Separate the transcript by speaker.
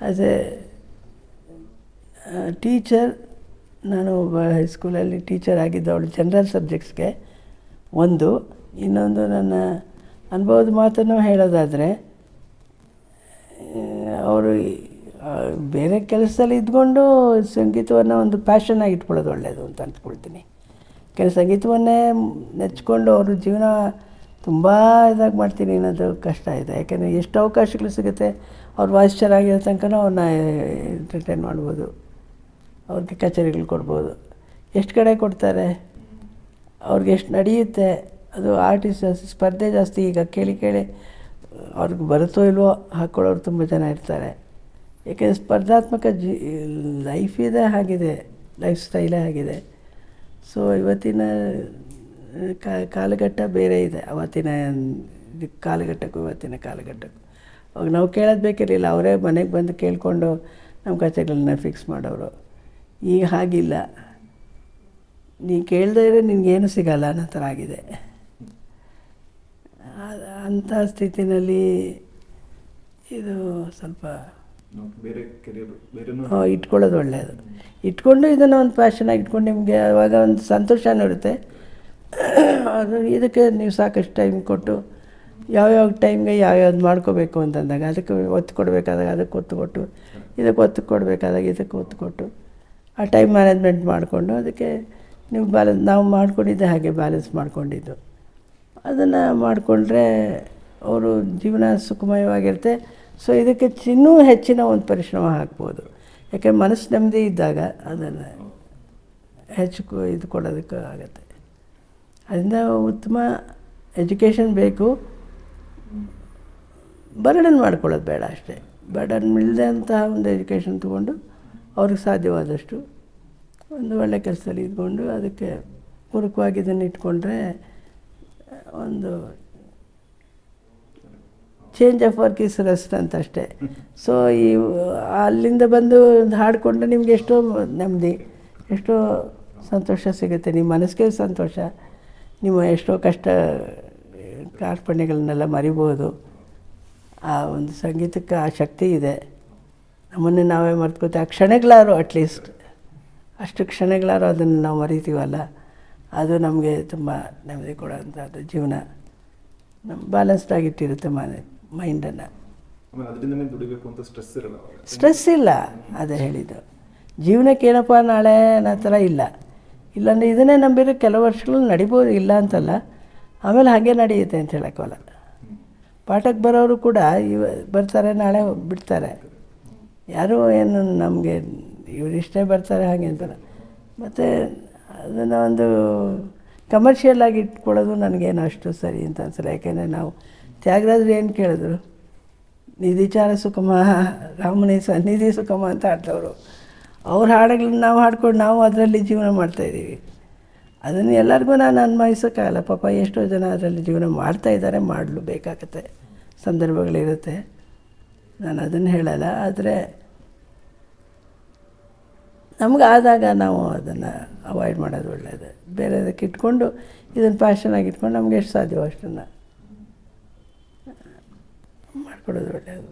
Speaker 1: As A teacher, ನಾನು ಹೈಸ್ಕೂಲಲ್ಲಿ teacher ಆಗಿದ್ದವಳು general ಸಬ್ಜೆಕ್ಟ್ಸ್ಗೆ. ಇನ್ನೊಂದು ನನ್ನ ಅನುಭವದ ಮಾತನ್ನು ಹೇಳೋದಾದರೆ, ಅವರು ಬೇರೆ ಕೆಲಸದಲ್ಲಿ ಇದ್ಕೊಂಡು ಸಂಗೀತವನ್ನು ಒಂದು ಪ್ಯಾಷನ್ನಾಗಿ ಇಟ್ಕೊಳ್ಳೋದು ಒಳ್ಳೆಯದು ಅಂತ ಅಂದ್ಕೊಳ್ತೀನಿ. ಸಂಗೀತವನ್ನೇ ನೆಚ್ಕೊಂಡು ಅವರು ಜೀವನ ತುಂಬ ಇದಾಗಿ ಮಾಡ್ತೀನಿ ಅನ್ನೋದು ಕಷ್ಟ ಇದೆ. ಯಾಕೆಂದರೆ ಎಷ್ಟು ಅವಕಾಶಗಳು ಸಿಗುತ್ತೆ, ಅವ್ರ ವಾಯ್ಸ್ ಚೆನ್ನಾಗಿರೋ ತನಕ ಅವ್ರನ್ನ ಎಂಟರ್ಟೈನ್ ಮಾಡ್ಬೋದು, ಅವ್ರಿಗೆ ಕಚೇರಿಗಳು ಕೊಡ್ಬೋದು. ಎಷ್ಟು ಕಡೆ ಕೊಡ್ತಾರೆ, ಅವ್ರಿಗೆ ಎಷ್ಟು ನಡೆಯುತ್ತೆ. ಅದು ಆರ್ಟಿಸ್ಟ್ ಸ್ಪರ್ಧೆ ಜಾಸ್ತಿ. ಈಗ ಕೇಳಿ ಅವ್ರಿಗೆ ಬರುತ್ತೋ ಇಲ್ವೋ ಹಾಕ್ಕೊಳ್ಳೋರು ತುಂಬ ಜನ ಇರ್ತಾರೆ. ಏಕೆಂದರೆ ಸ್ಪರ್ಧಾತ್ಮಕ ಲೈಫ್ ಇದೆ, ಹಾಗಿದೆ, ಲೈಫ್ ಸ್ಟೈಲೇ ಆಗಿದೆ. ಸೊ ಇವತ್ತಿನ ಕಾಲಘಟ್ಟ ಬೇರೆ ಇದೆ. ಅವತ್ತಿನ ಕಾಲಘಟ್ಟಕ್ಕೂ ಇವತ್ತಿನ ಕಾಲಘಟ್ಟಕ್ಕೂ ಅವಾಗ ನಾವು ಕೇಳೋದು ಬೇಕಿರಲಿಲ್ಲ, ಅವರೇ ಮನೆಗೆ ಬಂದು ಕೇಳಿಕೊಂಡು ನಮ್ಮ ಕಚೇರಿಗಳನ್ನ ಫಿಕ್ಸ್ ಮಾಡೋರು. ಈಗ ಹಾಗಿಲ್ಲ, ನೀನು ಕೇಳದೇ ಇರೋ ನಿನಗೇನು ಸಿಗಲ್ಲ ಅನ್ನೋ ಥರ ಆಗಿದೆ. ಅಂಥ ಸ್ಥಿತಿನಲ್ಲಿ ಇದು ಸ್ವಲ್ಪ ಇಟ್ಕೊಳ್ಳೋದು ಒಳ್ಳೆಯದು. ಇಟ್ಕೊಂಡು ಇದನ್ನು ಒಂದು ಪ್ಯಾಷನಾಗಿ ಇಟ್ಕೊಂಡು ನಿಮಗೆ ಆವಾಗ ಒಂದು ಸಂತೋಷನೂ ಇರುತ್ತೆ. ಅದು ಇದಕ್ಕೆ ನೀವು ಸಾಕಷ್ಟು ಟೈಮ್ ಕೊಟ್ಟು ಯಾವ್ಯಾವ ಟೈಮ್ಗೆ ಯಾವ್ಯಾವ್ದು ಮಾಡ್ಕೋಬೇಕು ಅಂತಂದಾಗ ಅದಕ್ಕೆ ಒತ್ತು ಕೊಡಬೇಕಾದಾಗ ಅದಕ್ಕೆ ಒತ್ತು ಕೊಟ್ಟು, ಇದಕ್ಕೆ ಒತ್ತು ಕೊಡಬೇಕಾದಾಗ ಇದಕ್ಕೆ ಒತ್ತು ಕೊಟ್ಟು ಆ ಟೈಮ್ ಮ್ಯಾನೇಜ್ಮೆಂಟ್ ಮಾಡಿಕೊಂಡು ಅದಕ್ಕೆ ನೀವು ನಾವು ಮಾಡ್ಕೊಂಡಿದ್ದೆ ಹಾಗೆ ಬ್ಯಾಲೆನ್ಸ್ ಮಾಡ್ಕೊಂಡಿದ್ದು. ಅದನ್ನು ಮಾಡಿಕೊಂಡ್ರೆ ಅವರು ಜೀವನ ಸುಖಮಯವಾಗಿರುತ್ತೆ. ಸೊ ಇದಕ್ಕೆ ಇನ್ನೂ ಹೆಚ್ಚಿನ ಒಂದು ಪರಿಶ್ರಮ ಹಾಕ್ಬೋದು. ಯಾಕೆ ಮನಸ್ಸು ನೆಮ್ಮದಿ ಇದ್ದಾಗ ಅದನ್ನು ಹೆಚ್ಚು ಇದು ಕೊಡೋದಕ್ಕೆ ಆಗುತ್ತೆ. ಅದರಿಂದ ಉತ್ತಮ ಎಜುಕೇಷನ್ ಬೇಕು, ಬರ್ಡನ್ ಮಾಡ್ಕೊಳ್ಳೋದು ಬೇಡ ಅಷ್ಟೇ. ಬರ್ಡನ್ ಇಲ್ಲದೆ ಅಂತಹ ಒಂದು ಎಜುಕೇಷನ್ ತೊಗೊಂಡು ಅವ್ರಿಗೆ ಸಾಧ್ಯವಾದಷ್ಟು ಒಂದು ಒಳ್ಳೆಯ ಕೆಲಸದಲ್ಲಿ ಇದ್ಕೊಂಡು ಅದಕ್ಕೆ ಪೂರಕವಾಗಿ ಇದನ್ನು ಇಟ್ಕೊಂಡ್ರೆ ಒಂದು change of work is rest ಅಂತ ಅಷ್ಟೇ. ಸೊ ಅಲ್ಲಿಂದ ಬಂದು ಹಾಡಿಕೊಂಡ್ರೆ ನಿಮ್ಗೆ ಎಷ್ಟೋ ನೆಮ್ಮದಿ, ಎಷ್ಟೋ ಸಂತೋಷ ಸಿಗುತ್ತೆ. ನಿಮ್ಮ ಮನಸ್ಸಿಗೆ ಸಂತೋಷ, ನಿಮ್ಮ ಎಷ್ಟೋ ಕಷ್ಟ ಕಾರ್ಪಣ್ಯಗಳನ್ನೆಲ್ಲ ಮರಿಬೋದು. ಆ ಒಂದು ಸಂಗೀತಕ್ಕೆ ಆ ಶಕ್ತಿ ಇದೆ. ನಮ್ಮನ್ನೇ ನಾವೇ ಮರ್ತ್ಕೋತೀವಿ. ಆ ಕ್ಷಣಗಳಾರು ಅಟ್ಲೀಸ್ಟ್ ಅಷ್ಟು ಕ್ಷಣಗಳಾರು ಅದನ್ನು ನಾವು ಮರಿತೀವಲ್ಲ, ಅದು ನಮಗೆ ತುಂಬ ನೆಮ್ಮದಿ ಕೊಡೋಂಥದ್ದು. ಜೀವನ ನಮ್ಮ ಬ್ಯಾಲೆನ್ಸ್ಡಾಗಿಟ್ಟಿರುತ್ತೆ ಮೈಂಡನ್ನು. ಸ್ಟ್ರೆಸ್ ಇಲ್ಲ, ಅದೇ ಹೇಳಿದ್ದು. ಜೀವನಕ್ಕೆ ಏನಪ್ಪ ನಾಳೆ ಅನ್ನೋ ಥರ ಇಲ್ಲಾಂದರೆ ಇದನ್ನೇ ನಂಬಿರೋ ಕೆಲವು ವರ್ಷಗಳು ನಡಿಬೋದು, ಇಲ್ಲ ಅಂತಲ್ಲ. ಆಮೇಲೆ ಹಾಗೆ ನಡೆಯುತ್ತೆ ಅಂತ ಹೇಳೋಕ್ಕಲ್ಲ. ಪಾಠಕ್ಕೆ ಬರೋರು ಕೂಡ ಬರ್ತಾರೆ, ನಾಳೆ ಬಿಡ್ತಾರೆ. ಯಾರೂ ಏನು ನಮಗೆ ಇವರಿಷ್ಟೇ ಬರ್ತಾರೆ ಹಾಗೆ ಅಂತಾರೆ. ಮತ್ತು ಅದನ್ನು ಒಂದು ಕಮರ್ಷಿಯಲ್ ಆಗಿ ಇಟ್ಕೊಳ್ಳೋದು ನನಗೇನು ಅಷ್ಟು ಸರಿ ಅಂತ ಅನ್ಸಲ್ಲ. ಯಾಕೆಂದರೆ ನಾವು ತ್ಯಾಗರಾಜರು ಏನು ಕೇಳಿದ್ರು, ನಿಧಿಚಾರ ಸುಖಮ ರಾಮನೇ ಸನ್ನಿಧಿ ಸುಖಮ ಅಂತ ಆಡ್ತವರು. ಅವ್ರ ಹಾಡುಗಳನ್ನ ನಾವು ಹಾಡ್ಕೊಂಡು ನಾವು ಅದರಲ್ಲಿ ಜೀವನ ಮಾಡ್ತಾಯಿದ್ದೀವಿ. ಅದನ್ನು ಎಲ್ಲರಿಗೂ ನಾನು ಅನ್ವಯಿಸೋಕ್ಕಾಗಲ್ಲ. ಪಾಪ ಎಷ್ಟೋ ಜನ ಅದರಲ್ಲಿ ಜೀವನ ಮಾಡ್ತಾಯಿದ್ದಾರೆ, ಮಾಡಲು ಬೇಕಾಗತ್ತೆ, ಸಂದರ್ಭಗಳಿರುತ್ತೆ. ನಾನು ಅದನ್ನು ಹೇಳಲ್ಲ. ಆದರೆ ನಮಗಾದಾಗ ನಾವು ಅದನ್ನು ಅವಾಯ್ಡ್ ಮಾಡೋದು ಒಳ್ಳೆಯದು. ಬೇರೆದಕ್ಕೆ ಇಟ್ಕೊಂಡು ಇದನ್ನು ಪ್ಯಾಷನಾಗಿ ಇಟ್ಕೊಂಡು ನಮ್ಗೆ ಎಷ್ಟು ಸಾಧ್ಯವೋ ಅಷ್ಟನ್ನು ಮಾಡ್ಕೊಡೋದು ಒಳ್ಳೆಯದು.